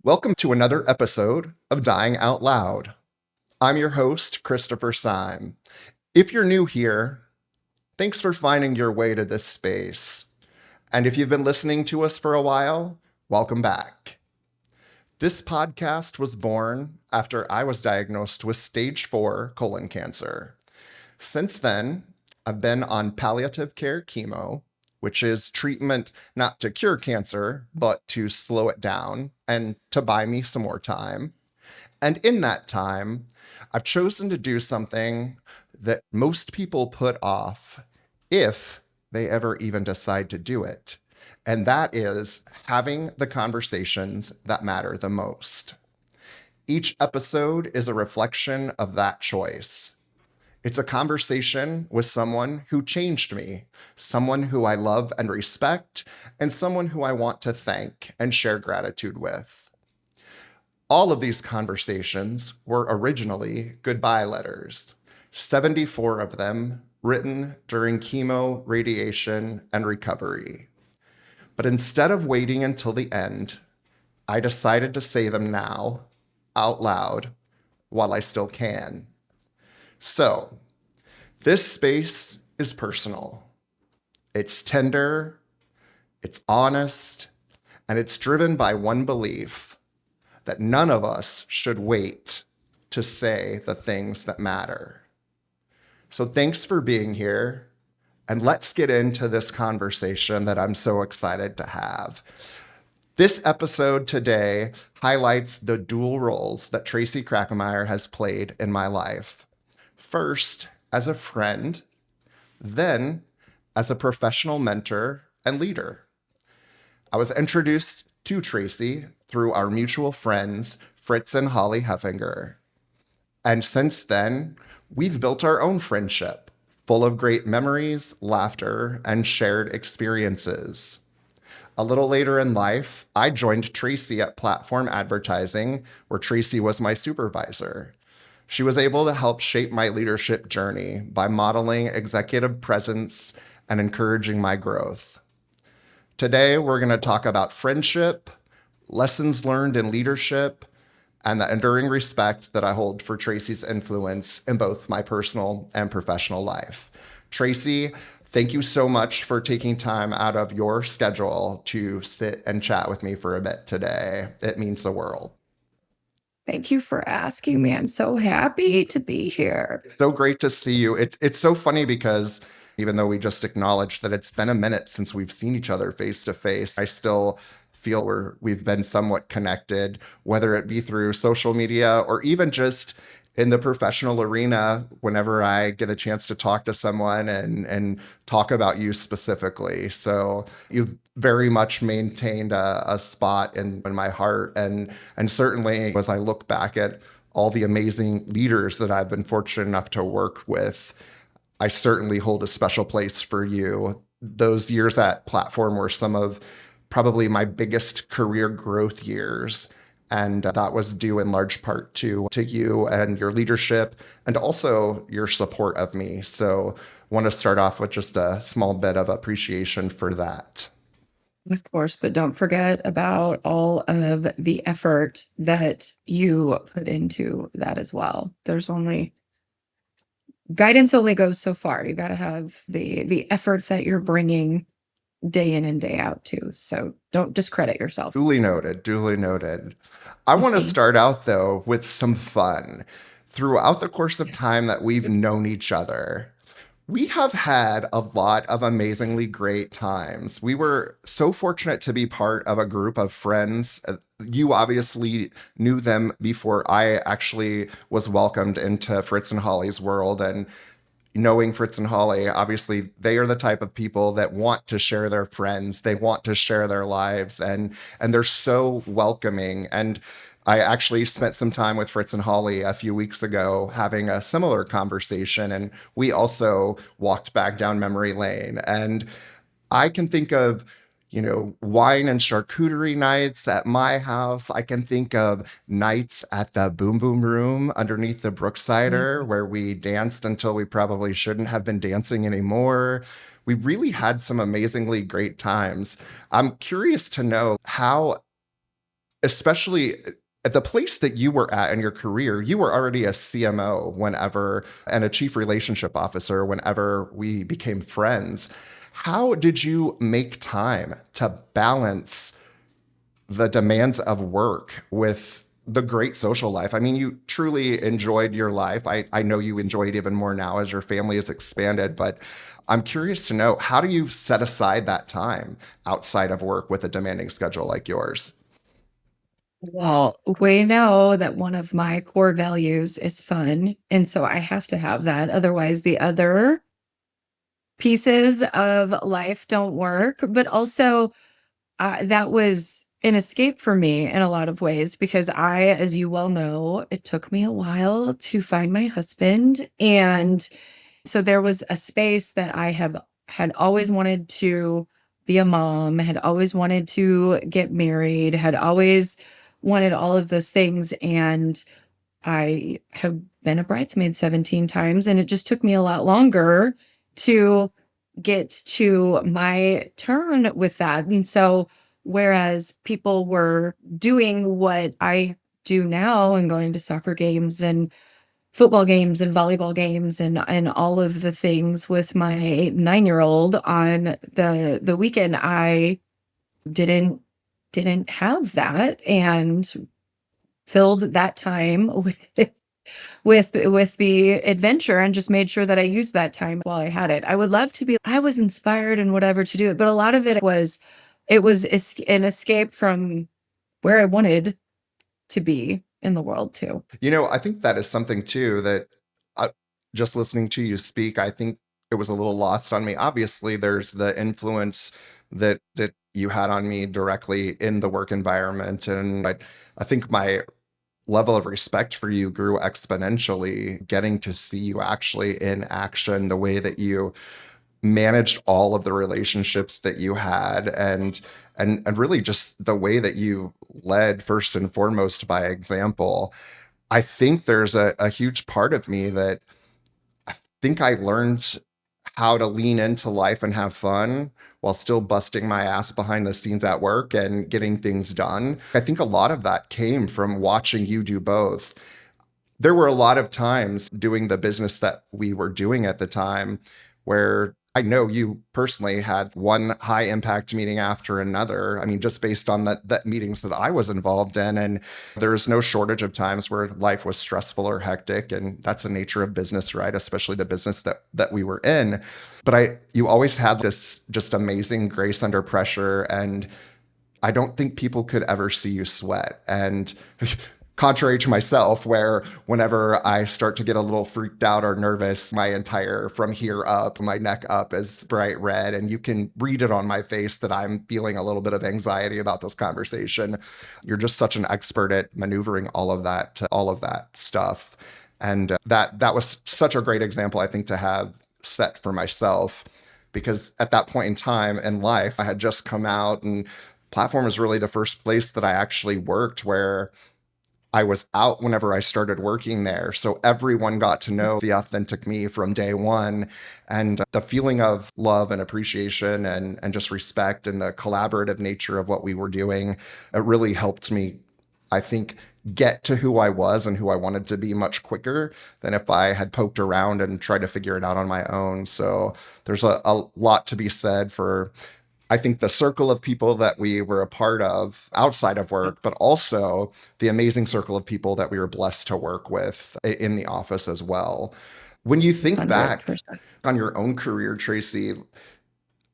Welcome to another episode of Dying Out Loud. I'm your host, Kristopher Saim. If you're new here, thanks for finding your way to this space. And if you've been listening to us for a while, welcome back. This podcast was born after I was diagnosed with stage 4 colon cancer. Since then, I've been on palliative care chemo, which is treatment not to cure cancer, but to slow it down and to buy me some more time. And in that time, I've chosen to do something that most people put off if they ever even decide to do it. And that is having the conversations that matter the most. Each episode is a reflection of that choice. It's a conversation with someone who changed me, someone who I love and respect, and someone who I want to thank and share gratitude with. All of these conversations were originally goodbye letters, 74 of them written during chemo, radiation, and recovery. But instead of waiting until the end, I decided to say them now, out loud, while I still can. So, this space is personal. It's tender, it's honest, and it's driven by one belief that none of us should wait to say the things that matter. So thanks for being here, and let's get into this conversation that I'm so excited to have. This episode today highlights the dual roles that Tracy Kreikemeier has played in my life. First, as a friend, then as a professional mentor and leader. I was introduced to Tracy through our mutual friends, Fritz and Holly Heffinger. And since then, we've built our own friendship, full of great memories, laughter, and shared experiences. A little later in life, I joined Tracy at Platform Advertising, where Tracy was my supervisor. She was able to help shape my leadership journey by modeling executive presence and encouraging my growth. Today, we're going to talk about friendship, lessons learned in leadership, and the enduring respect that I hold for Tracy's influence in both my personal and professional life. Tracy, thank you so much for taking time out of your schedule to sit and chat with me for a bit today. It means the world. Thank you for asking me. I'm so happy to be here. So great to see you. It's so funny because even though we just acknowledged that it's been a minute since we've seen each other face to face, I still feel we've been somewhat connected, whether it be through social media or even just in the professional arena whenever I get a chance to talk to someone and talk about you specifically. So you've very much maintained a spot in my heart. And certainly as I look back at all the amazing leaders that I've been fortunate enough to work with, I certainly hold a special place for you. Those years at Platform were some of probably my biggest career growth years. And that was due in large part to you and your leadership and also your support of me. So I want to start off with just a small bit of appreciation for that. Of course, but don't forget about all of the effort that you put into that as well. Guidance only goes so far. You got to have the effort that you're bringing day in and day out too. So don't discredit yourself. Duly noted, duly noted. I want to start out though with some fun. Throughout the course of time that we've known each other, we have had a lot of amazingly great times. We were so fortunate to be part of a group of friends. You obviously knew them before I actually was welcomed into Fritz and Holly's world. And knowing Fritz and Holly, obviously they are the type of people that want to share their friends. They want to share their lives and they're so welcoming. And I actually spent some time with Fritz and Holly a few weeks ago having a similar conversation. And we also walked back down memory lane. And I can think of wine and charcuterie nights at my house. I can think of nights at the Boom Boom Room underneath the Brookside where we danced until we probably shouldn't have been dancing anymore. We really had some amazingly great times. I'm curious to know how especially at the place that you were at in your career, you were already a CMO whenever, and a chief relationship officer whenever we became friends. How did you make time to balance the demands of work with the great social life? I mean, you truly enjoyed your life. I know you enjoy it even more now as your family has expanded, but I'm curious to know, how do you set aside that time outside of work with a demanding schedule like yours? Well, we know that one of my core values is fun. And so I have to have that. Otherwise, the other pieces of life don't work. But also, that was an escape for me in a lot of ways because as you well know, it took me a while to find my husband. And so there was a space that had always wanted to be a mom, had always wanted to get married, had always wanted all of those things. And I have been a bridesmaid 17 times, and it just took me a lot longer to get to my turn with that. And so, whereas people were doing what I do now and going to soccer games and football games and volleyball games and all of the things with my 9-year-old on the weekend, I didn't have that, and filled that time with the adventure and just made sure that I used that time while I had it. I would love to be I was inspired and whatever to do it, but a lot of it was an escape from where I wanted to be in the world too. I think that is something too that, uh, just listening to you speak, I think it was a little lost on me. Obviously, there's the influence that you had on me directly in the work environment, and I think my level of respect for you grew exponentially getting to see you actually in action, the way that you managed all of the relationships that you had, and really just the way that you led first and foremost by example. I think there's a huge part of me that I think I learned how to lean into life and have fun while still busting my ass behind the scenes at work and getting things done. I think a lot of that came from watching you do both. There were a lot of times doing the business that we were doing at the time where I know you personally had one high impact meeting after another. I mean, just based on that meetings that I was involved in. And there's no shortage of times where life was stressful or hectic. And that's the nature of business, right? Especially the business that we were in. But you always had this just amazing grace under pressure. And I don't think people could ever see you sweat. And contrary to myself, where whenever I start to get a little freaked out or nervous, my entire from here up, my neck up is bright red. And you can read it on my face that I'm feeling a little bit of anxiety about this conversation. You're just such an expert at maneuvering all of that stuff. And that was such a great example, I think, to have set for myself, because at that point in time in life, I had just come out, and platform was really the first place that I actually worked where I was out whenever I started working there. So everyone got to know the authentic me from day one. And the feeling of love and appreciation and just respect and the collaborative nature of what we were doing, it really helped me, I think, get to who I was and who I wanted to be much quicker than if I had poked around and tried to figure it out on my own. So there's a lot to be said for, I think, the circle of people that we were a part of outside of work, but also the amazing circle of people that we were blessed to work with in the office as well. When you think back 100%. on your own career, Tracy,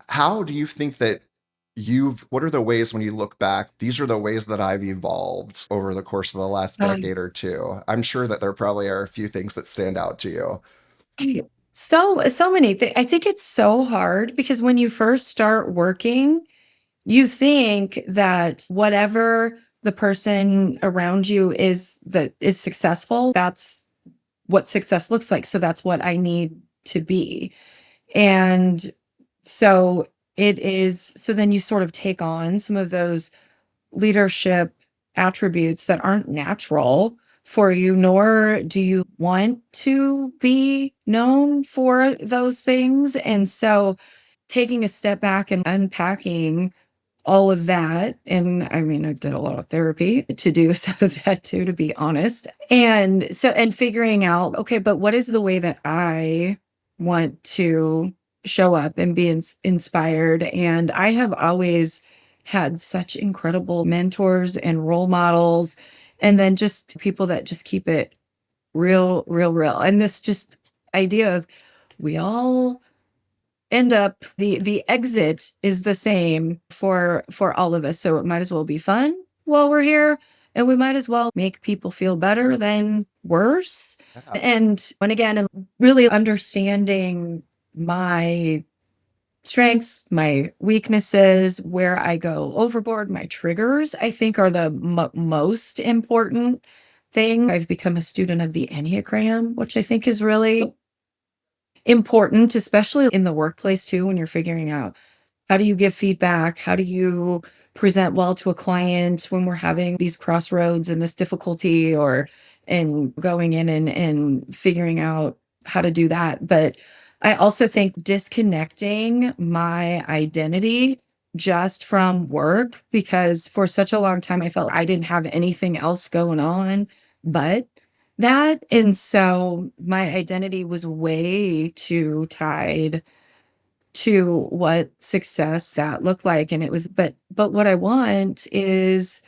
how do you think that what are the ways when you look back, these are the ways that I've evolved over the course of the last Um, decade or two? I'm sure that there probably are a few things that stand out to you. so many things. I think it's so hard because when you first start working, you think that whatever the person around you that is successful, that's what success looks like. So that's what I need to be. And so so then you sort of take on some of those leadership attributes that aren't natural for you, nor do you want to be known for those things. And so taking a step back and unpacking all of that. And I mean, I did a lot of therapy to do some of that too, to be honest. And figuring out, okay, but what is the way that I want to show up and be inspired? And I have always had such incredible mentors and role models, and then just people that just keep it real, real, real. And this just idea of we all end up the exit is the same for all of us, so it might as well be fun while we're here, and we might as well make people feel better than worse. Yeah. And again, really understanding my strengths, my weaknesses, where I go overboard, my triggers, I think are the most important thing. I've become a student of the Enneagram, which I think is really important, especially in the workplace too, when you're figuring out how do you give feedback? How do you present well to a client when we're having these crossroads and this difficulty, or and going in and figuring out how to do that. But I also think disconnecting my identity just from work, because for such a long time I felt I didn't have anything else going on but that. And so my identity was way too tied to what success that looked like. And it was, but what I want is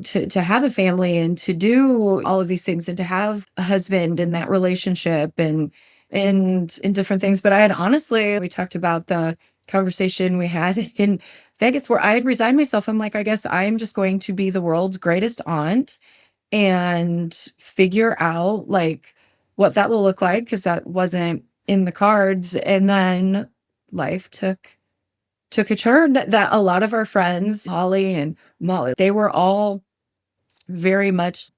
to have a family and to do all of these things and to have a husband in that relationship and different things. But I had honestly, we talked about the conversation we had in Vegas where I had resigned myself. I'm like, I guess I'm just going to be the world's greatest aunt and figure out like what that will look like, because that wasn't in the cards. And then life took a turn that a lot of our friends, Holly and Molly, they were all very much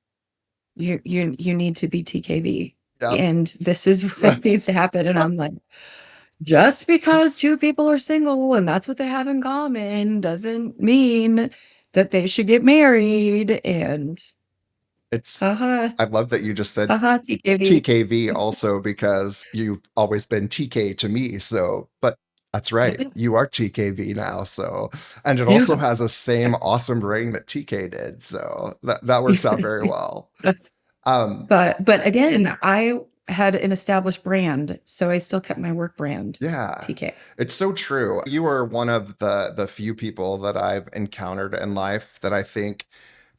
you need to be TKV. Yep. And this is what needs to happen. And I'm like, just because two people are single and that's what they have in common doesn't mean that they should get married. And It's haha, I love that you just said haha, TKV. TKV also because you've always been TK to me. So, but that's right. You are TKV now. So, and it also Yeah. has the same awesome ring that TK did. So that works out very well. That's Um, but again, I had an established brand, so I still kept my work brand, yeah, TK. it's so true. You are one of the few people that I've encountered in life that I think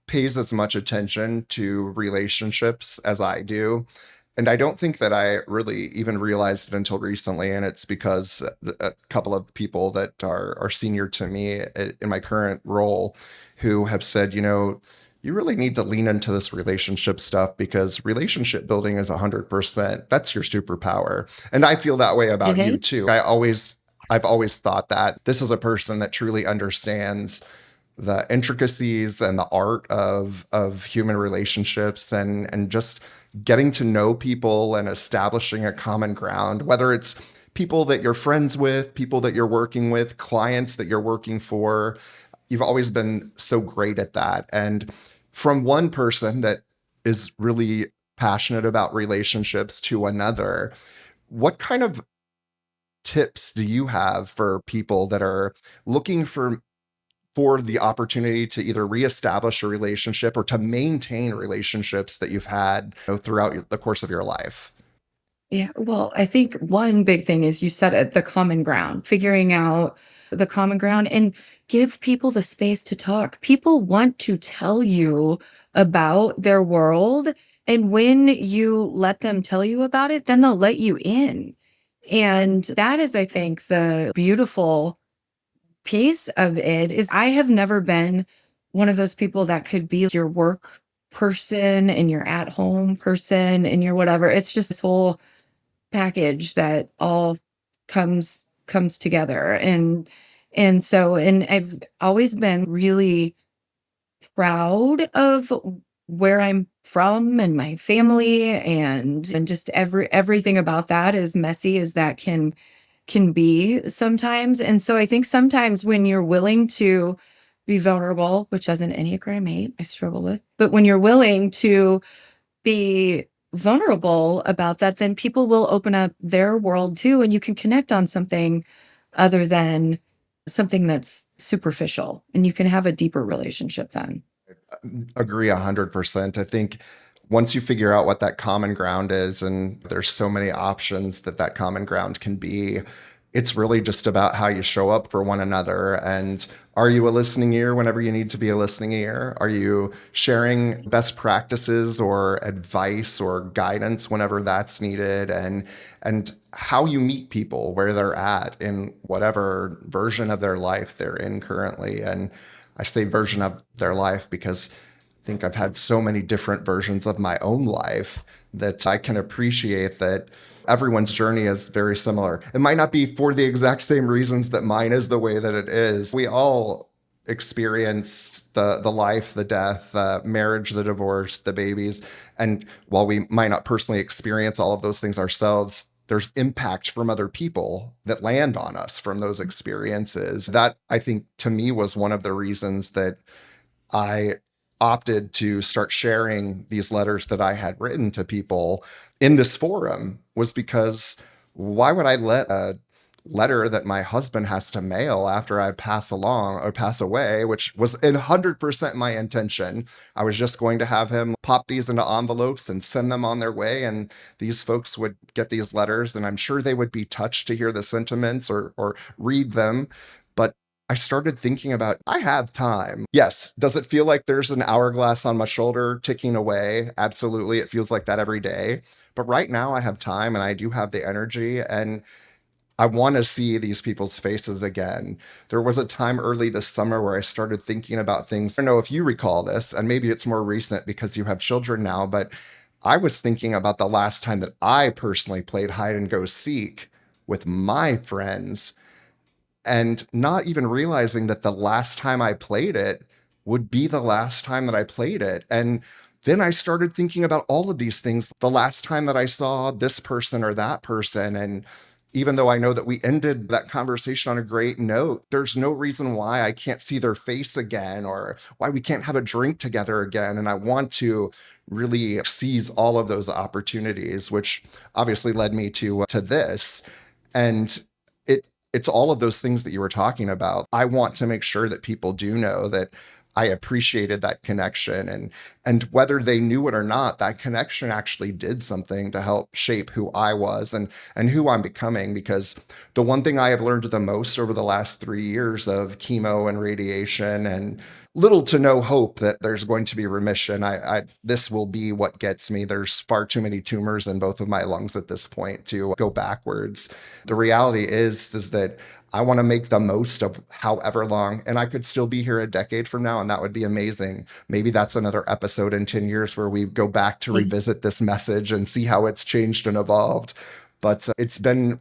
pays as much attention to relationships as I do. And I don't think that I really even realized it until recently. And it's because a couple of people that are senior to me in my current role who have said, you really need to lean into this relationship stuff because relationship building is 100%. That's your superpower. And I feel that way about you Mhm. too. I've always thought that this is a person that truly understands the intricacies and the art of human relationships and just getting to know people and establishing a common ground, whether it's people that you're friends with, people that you're working with, clients that you're working for. You've always been so great at that. And from one person that is really passionate about relationships to another, what kind of tips do you have for people that are looking for the opportunity to either reestablish a relationship or to maintain relationships that you've had throughout the course of your life? Yeah, well, I think one big thing is you said it, the common ground, figuring out the common ground and give people the space to talk. People want to tell you about their world. And when you let them tell you about it, then they'll let you in. And that is, I think, the beautiful piece of it is I have never been one of those people that could be your work person and your at home person and your whatever. It's just this whole package that all comes together. And I've always been really proud of where I'm from and my family and just everything about that, as messy as that can be sometimes. And so I think sometimes when you're willing to be vulnerable, which as an Enneagram 8, I struggle with, but when you're willing to be vulnerable about that, then people will open up their world too, and you can connect on something other than something that's superficial, and you can have a deeper relationship then. Agree 100%. I think once you figure out what that common ground is, and there's so many options that that common ground can be, it's really just about how you show up for one another. And are you a listening ear whenever you need to be a listening ear? Are you sharing best practices or advice or guidance whenever that's needed? And how you meet people where they're at in whatever version of their life they're in currently. And I say version of their life because I think I've had so many different versions of my own life that I can appreciate that everyone's journey is very similar. It might not be for the exact same reasons that mine is the way that it is. We all experience the life, the death, the marriage, the divorce, the babies. And while we might not personally experience all of those things ourselves, there's impact from other people that land on us from those experiences. That, I think, to me, was one of the reasons that I opted to start sharing these letters that I had written to people in this forum, was because why would I let a letter that my husband has to mail after I pass along or pass away, which was 100% my intention. I was just going to have him pop these into envelopes and send them on their way. And these folks would get these letters, and I'm sure they would be touched to hear the sentiments or read them. But I started thinking about, I have time. Yes. Does it feel like there's an hourglass on my shoulder ticking away? Absolutely. It feels like that every day. But right now I have time and I do have the energy, and I want to see these people's faces again. There was a time early this summer where I started thinking about things. I don't know if you recall this, and maybe it's more recent because you have children now, but I was thinking about the last time that I personally played hide and go seek with my friends, and not even realizing that the last time I played it would be the last time that I played it. And then I started thinking about all of these things, the last time that I saw this person or that person. And even though I know that we ended that conversation on a great note, there's no reason why I can't see their face again or why we can't have a drink together again. And I want to really seize all of those opportunities, which obviously led me to this. And it's all of those things that you were talking about. I want to make sure that people do know that I appreciated that connection, and whether they knew it or not, that connection actually did something to help shape who I was and who I'm becoming. Because the one thing I have learned the most over the last 3 years of chemo and radiation and little to no hope that there's going to be remission, I this will be what gets me. There's far too many tumors in both of my lungs at this point to go backwards. The reality is that I want to make the most of however long, and I could still be here a decade from now, and that would be amazing. Maybe that's another episode in 10 years where we go back to revisit this message and see how it's changed and evolved. But it's been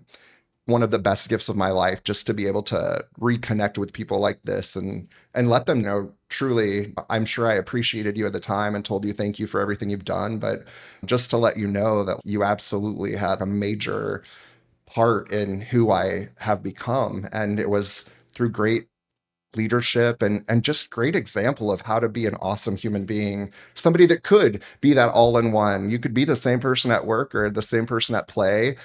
one of the best gifts of my life just to be able to reconnect with people like this and let them know, truly, I'm sure I appreciated you at the time and told you thank you for everything you've done, but just to let you know that you absolutely had a major part in who I have become. And it was through great leadership and just great example of how to be an awesome human being, somebody that could be that all in one. You could be the same person at work or the same person at play.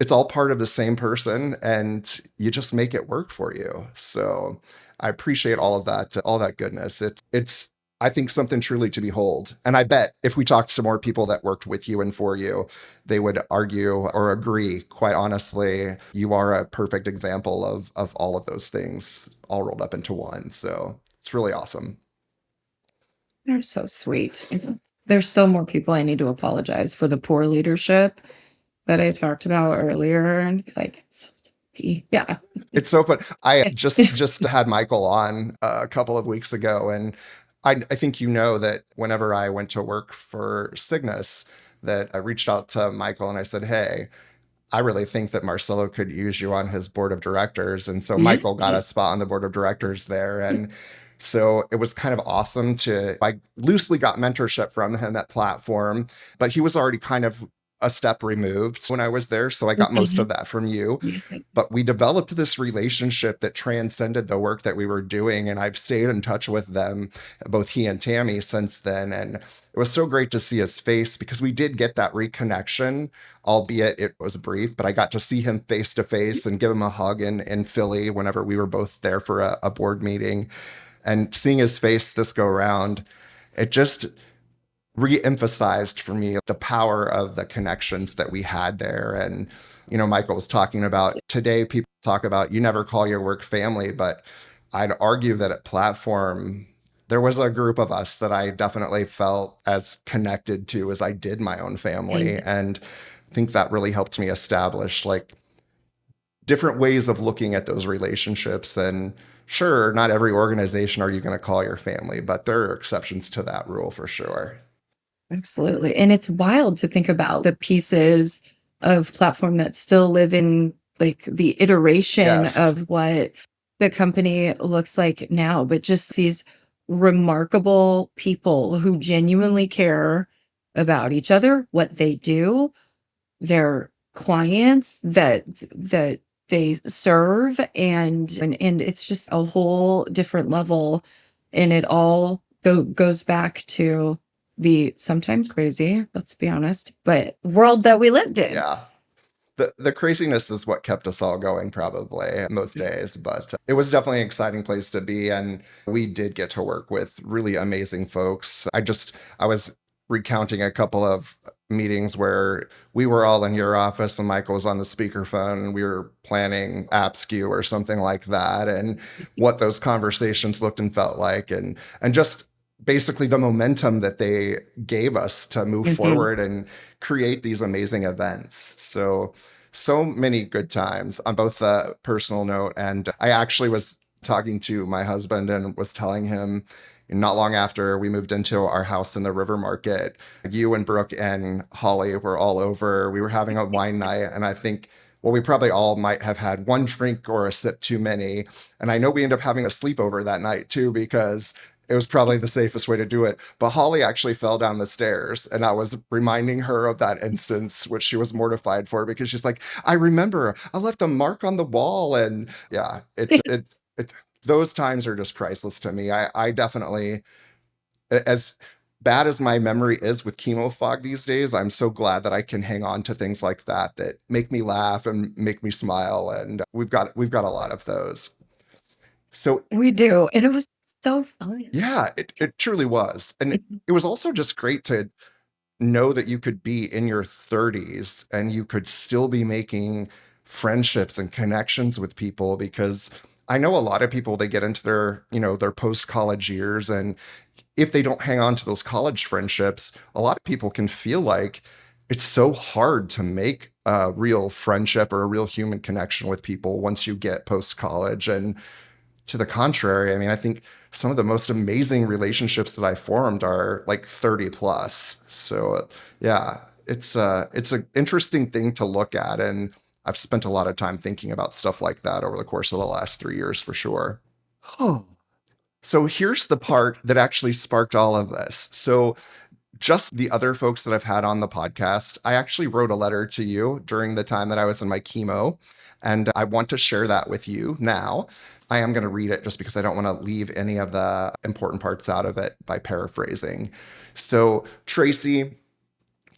It's all part of the same person, and you just make it work for you. So I appreciate all that goodness. It's I think something truly to behold. And I bet if we talked to more people that worked with you and for you, they would argue or agree, quite honestly, you are a perfect example of all of those things all rolled up into one. So it's really awesome. They're so sweet. There's still more people I need to apologize for the poor leadership that I talked about earlier. And like, it's so yeah. It's so fun. I just had Michael on a couple of weeks ago, and I think you know that whenever I went to work for Cygnus, that I reached out to Michael and I said, hey, I really think that Marcelo could use you on his board of directors. And so Michael got a Yes. spot on the board of directors there. And so it was kind of awesome I loosely got mentorship from him at Platform, but he was already kind of a step removed when I was there. So I got most Mhm. of that from you. Yeah. But we developed this relationship that transcended the work that we were doing. And I've stayed in touch with them, both he and Tammy, since then. And it was so great to see his face because we did get that reconnection, albeit it was brief, but I got to see him face to face and give him a hug in Philly whenever we were both there for a board meeting. And seeing his face this go around, it just re-emphasized for me the power of the connections that we had there. And Michael was talking about today, people talk about you never call your work family, but I'd argue that at Platform there was a group of us that I definitely felt as connected to as I did my own family. And And I think that really helped me establish like different ways of looking at those relationships. And sure, not every organization are you going to call your family, but there are exceptions to that rule for sure. absolutely. And it's wild to think about the pieces of platform that still live in like the iteration Yes. of what the company looks like now, but just these remarkable people who genuinely care about each other, what they do, their clients that they serve, and it's just a whole different level, and it all goes back to the sometimes crazy, let's be honest, but world that we lived in. Yeah. The craziness is what kept us all going probably most days, but it was definitely an exciting place to be. And we did get to work with really amazing folks. I was recounting a couple of meetings where we were all in your office and Michael was on the speakerphone and we were planning app skew or something like that, and what those conversations looked and felt like, and just basically the momentum that they gave us to move Mhm. forward and create these amazing events. So many good times on both the personal note. And I actually was talking to my husband and was telling him not long after we moved into our house in the River Market, you and Brooke and Holly were all over. We were having a wine night. And I think, well, we probably all might have had one drink or a sip too many. And I know we ended up having a sleepover that night too, because it was probably the safest way to do it. But Holly actually fell down the stairs, and I was reminding her of that instance, which she was mortified for because she's like, I remember I left a mark on the wall. And yeah, it those times are just priceless to me. I definitely, as bad as my memory is with chemo fog these days, I'm so glad that I can hang on to things like that that make me laugh and make me smile. And we've got a lot of those. So We do, and it was so fun. yeah, it truly was. And it was also just great to know that you could be in your 30s and you could still be making friendships and connections with people, because I know a lot of people, they get into their post-college years, and if they don't hang on to those college friendships, a lot of people can feel like it's so hard to make a real friendship or a real human connection with people once you get post-college. And to the contrary, I mean, I think some of the most amazing relationships that I formed are like 30 plus. So yeah, it's an interesting thing to look at. And I've spent a lot of time thinking about stuff like that over the course of the last 3 years for sure. Oh. So here's the part that actually sparked all of this. So just the other folks that I've had on the podcast, I actually wrote a letter to you during the time that I was in my chemo, and I want to share that with you now. I am going to read it just because I don't want to leave any of the important parts out of it by paraphrasing. So, Tracy,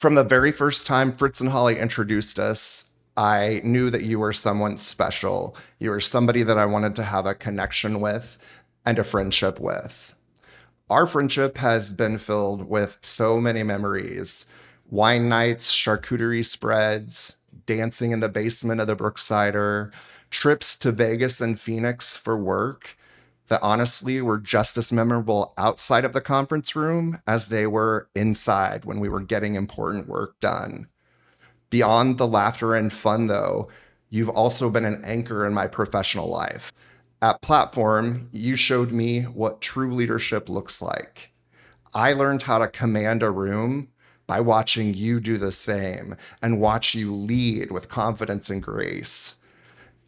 from the very first time Fritz and Holly introduced us, I knew that you were someone special. You were somebody that I wanted to have a connection with and a friendship with. Our friendship has been filled with so many memories: wine nights, charcuterie spreads, dancing in the basement of the Brooksider, trips to Vegas and Phoenix for work that honestly were just as memorable outside of the conference room as they were inside when we were getting important work done. Beyond the laughter and fun, though, you've also been an anchor in my professional life. At Platform, you showed me what true leadership looks like. I learned how to command a room by watching you do the same and watch you lead with confidence and grace.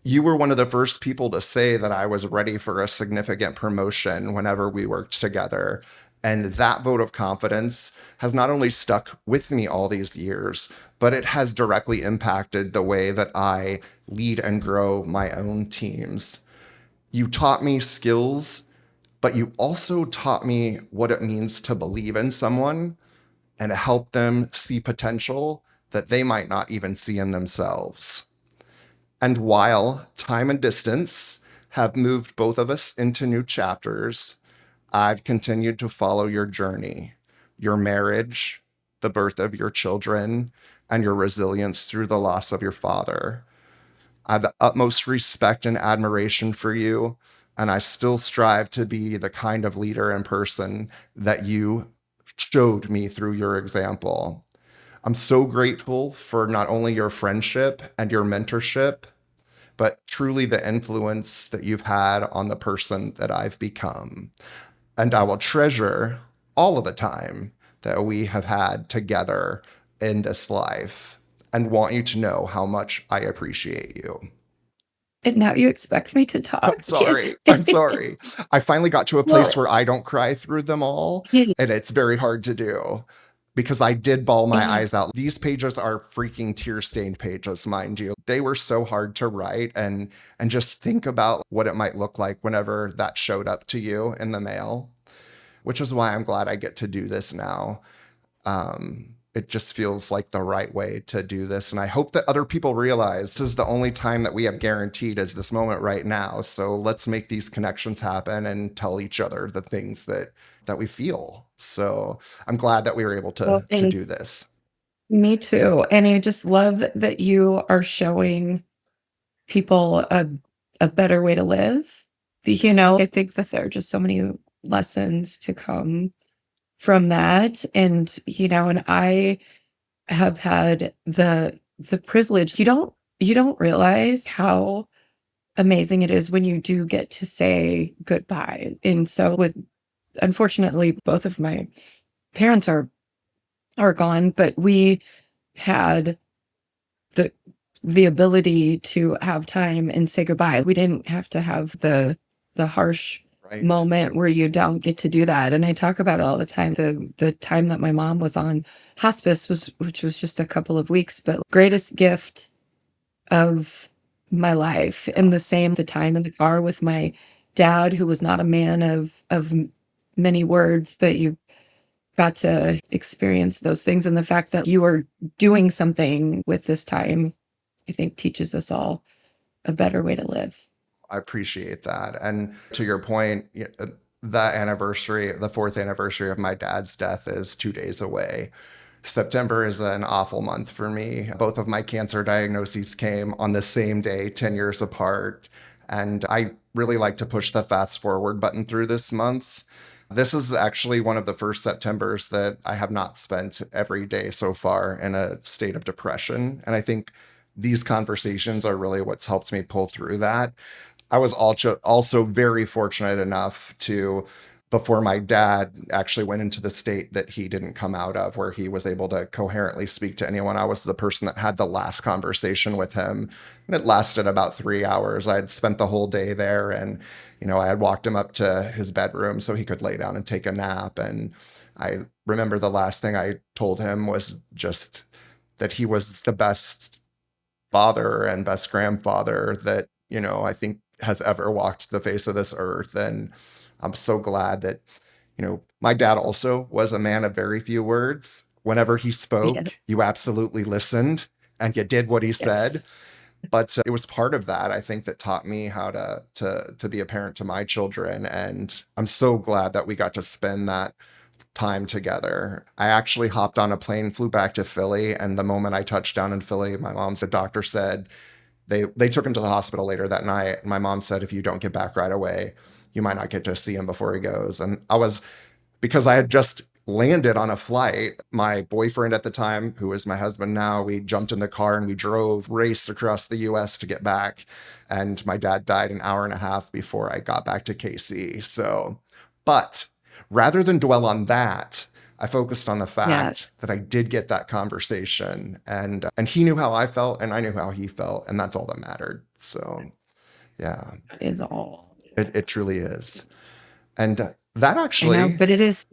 You were one of the first people to say that I was ready for a significant promotion whenever we worked together. And that vote of confidence has not only stuck with me all these years, but it has directly impacted the way that I lead and grow my own teams. You taught me skills, but you also taught me what it means to believe in someone and to help them see potential that they might not even see in themselves. And while time and distance have moved both of us into new chapters, I've continued to follow your journey, your marriage, the birth of your children, and your resilience through the loss of your father. I have the utmost respect and admiration for you, and I still strive to be the kind of leader and person that you showed me through your example. I'm so grateful for not only your friendship and your mentorship, but truly the influence that you've had on the person that I've become. And I will treasure all of the time that we have had together in this life and want you to know how much I appreciate you. And now you expect me to I'm talk? Yes. sorry. I'm sorry. I finally got to a place Well, where I don't cry through them all, yeah, and it's very hard to do because I did bawl my and eyes out. These pages are freaking tear-stained pages, mind you. They were so hard to write and just think about what it might look like whenever that showed up to you in the mail, which is why I'm glad I get to do this now. It just feels like the right way to do this. And I hope that other people realize this is the only time that we have guaranteed is this moment right now. So let's make these connections happen and tell each other the things that we feel. So I'm glad that we were able well, to and do this. me too. And I just love that you are showing people a better way to live. I think that there are just so many lessons to come from that. And I have had the privilege. You don't realize how amazing it is when you do get to say goodbye. And so with unfortunately both of my parents are gone, but we had the the ability to have time and say goodbye. We didn't have to have the harsh Right. moment where you don't get to do that. And I talk about it all the time. The time that my mom was on hospice which was just a couple of weeks, but greatest gift of my life. Yeah. And the time in the car with my dad, who was not a man of many words, but you got to experience those things. And the fact that you are doing something with this time, I think teaches us all a better way to live. I appreciate that. And to your point, the fourth anniversary of my dad's death is 2 days away. September is an awful month for me. Both of my cancer diagnoses came on the same day, 10 years apart. And I really like to push the fast forward button through this month. This is actually one of the first Septembers that I have not spent every day so far in a state of depression. And I think these conversations are really what's helped me pull through that. I was also very fortunate enough to, before my dad actually went into the state that he didn't come out of, where he was able to coherently speak to anyone, I was the person that had the last conversation with him. And it lasted about 3 hours. I had spent the whole day there, and, I had walked him up to his bedroom so he could lay down and take a nap. And I remember the last thing I told him was just that he was the best father and best grandfather that, I think has ever walked the face of this earth. And I'm so glad that, my dad also was a man of very few words. Whenever he Yeah. spoke, you absolutely listened and you did what he said. Yes. But it was part of that, I think, that taught me how to be a parent to my children. And I'm so glad that we got to spend that time together. I actually hopped on a plane, flew back to Philly, and the moment I touched down in Philly, my mom's doctor said they took him to the hospital later that night. My mom said, if you don't get back right away, you might not get to see him before he goes. And because I had just landed on a flight, my boyfriend at the time, who is my husband now, we jumped in the car and we raced across the US to get back. And my dad died an hour and a half before I got back to KC. So, but rather than dwell on that, I focused on the fact Yes. that I did get that conversation, and he knew how I felt and I knew how he felt, and that's all that mattered. So, yeah, That is all. it truly is. And that I know, actually, but it is.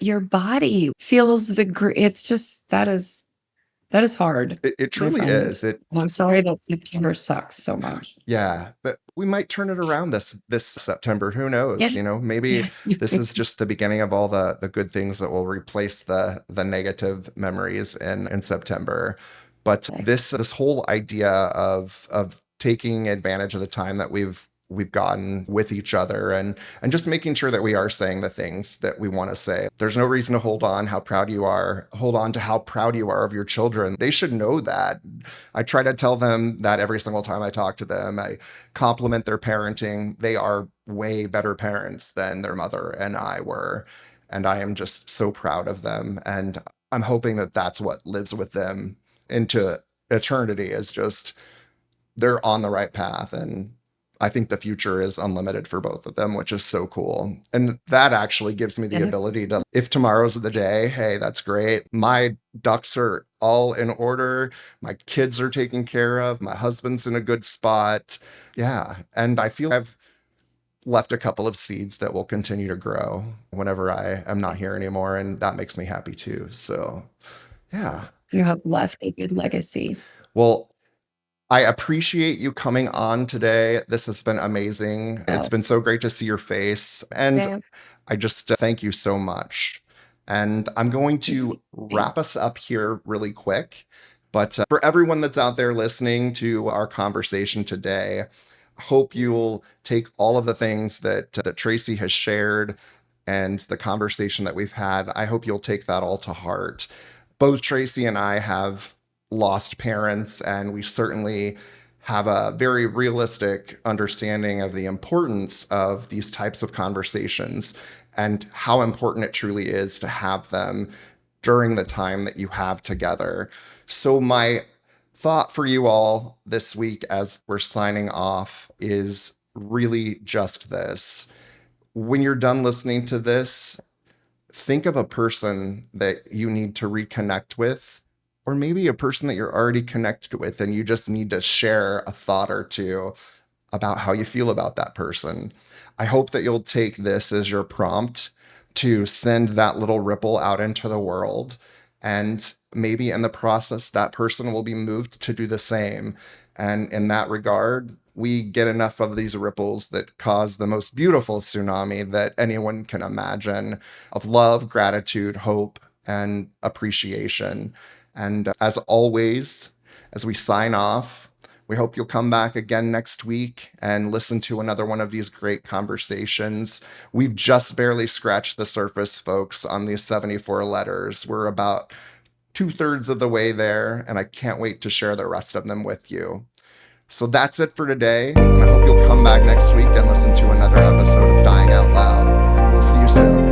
Your body feels it's just that is hard, It my truly friend. is. It And I'm sorry that September sucks so much. Yeah, but we might turn it around this September. Who knows? Yeah. You know, maybe Yeah. this is just the beginning of all the good things that will replace the negative memories in September. But this whole idea of taking advantage of the time that we've gotten with each other and just making sure that we are saying the things that we want to say. There's no reason to hold on hold on to how proud you are of your children. They should know that. I try to tell them that every single time I talk to them. I compliment their parenting. They are way better parents than their mother and I were. And I am just so proud of them. And I'm hoping that that's what lives with them into eternity, is just they're on the right path. And I think the future is unlimited for both of them, which is so cool. And that actually gives me the And ability to, if tomorrow's the day, hey, that's great. My ducks are all in order. My kids are taken care of. My husband's in a good spot. Yeah. And I feel I've left a couple of seeds that will continue to grow whenever I am not here anymore. And that makes me happy too. So, yeah. you have left a good legacy. Well, I appreciate you coming on today. This has been amazing. It's Oh, been so great to see your face. And yeah. I just thank you so much. And I'm going to wrap us up here really quick. But for everyone that's out there listening to our conversation today, hope you'll take all of the things that Tracy has shared and the conversation that we've had. I hope you'll take that all to heart. Both Tracy and I have lost parents, and we certainly have a very realistic understanding of the importance of these types of conversations and how important it truly is to have them during the time that you have together. So my thought for you all this week as we're signing off is really just this. When you're done listening to this, think of a person that you need to reconnect with, or maybe a person that you're already connected with and you just need to share a thought or two about how you feel about that person. I hope that you'll take this as your prompt to send that little ripple out into the world. And maybe in the process, that person will be moved to do the same. And in that regard, we get enough of these ripples that cause the most beautiful tsunami that anyone can imagine of love, gratitude, hope, and appreciation. And as always, as we sign off, we hope you'll come back again next week and listen to another one of these great conversations. We've just barely scratched the surface, folks, on these 74 letters. We're about 2/3 of the way there, and I can't wait to share the rest of them with you. So that's it for today, and I hope you'll come back next week and listen to another episode of Dying Out Loud. We'll see you soon.